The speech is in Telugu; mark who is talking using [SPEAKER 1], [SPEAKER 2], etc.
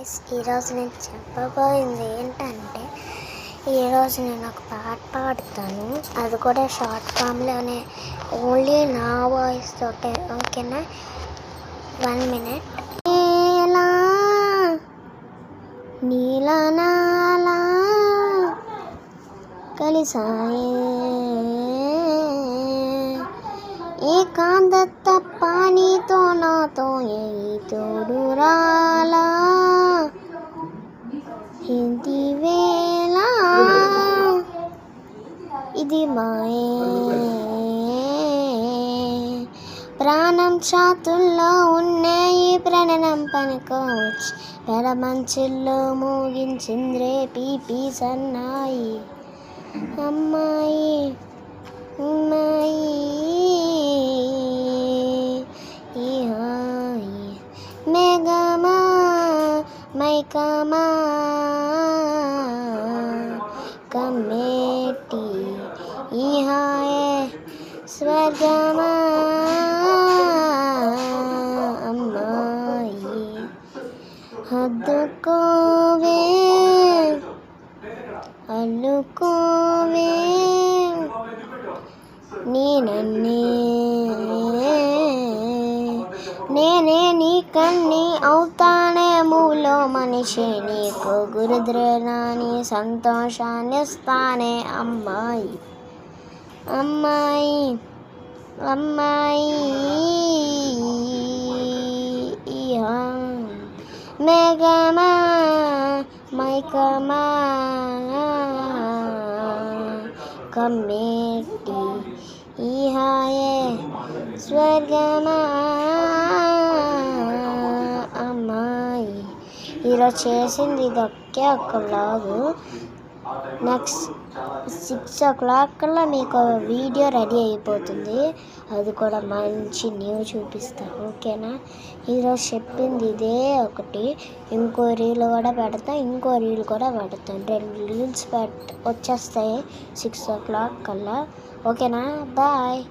[SPEAKER 1] గైస్, ఈరోజు నేను చెప్పబోయింది ఏంటంటే, ఈరోజు నేను ఒక పాట పాడుతాను. అది కూడా షార్ట్ ఫామ్లోనే, ఓన్లీ నా వాయిస్ తోటే. ఓకేనా? 1 minute. నీలా నాలా కలిసాయే ఏకాంత తప్ప నీతో నాతో ఏ తోడు రాలా ఇంటి వేళ ఇది మాయే ప్రాణం చాతుల్లో ఉన్న ఈ ప్రణనం పనుకోవచ్చు పెడమంచుల్లో మోగించింద్రే పీపీ సన్నాయి అమ్మాయి అమ్మాయి మేఘమా మైకమా కమ్మేటి ఈ హాయే స్వర్గమా అమ్మాయి హద్దుకోవే అల్లుకోవే నేనే నీ కన్ని అవుతానే మూలో మనిషి నీకు గురుద్రేనాని సంతోషాన్ని ఇస్తానే అమ్మాయి అమ్మాయి అమ్మాయి మేఘమా మైకమా కమ్మేటి ఈ హాయే స్వర్గమా అమ్మాయి. ఈరోజు చేసింది ఇదొక్కే ఒక్క వ్లాగు. నెక్స్ట్ 6 o'clock కల్లా మీకు వీడియో రెడీ అయిపోతుంది. అది కూడా మంచి న్యూ చూపిస్తాను. ఓకేనా? ఈరోజు చెప్పింది ఇదే ఒకటి. ఇంకో రీల్ కూడా పెడతాను, ఇంకో రీల్ కూడా పెడతాను. 2 రీల్స్ వచ్చేస్తాయి 6 o'clock కల్లా. ఓకేనా? బాయ్.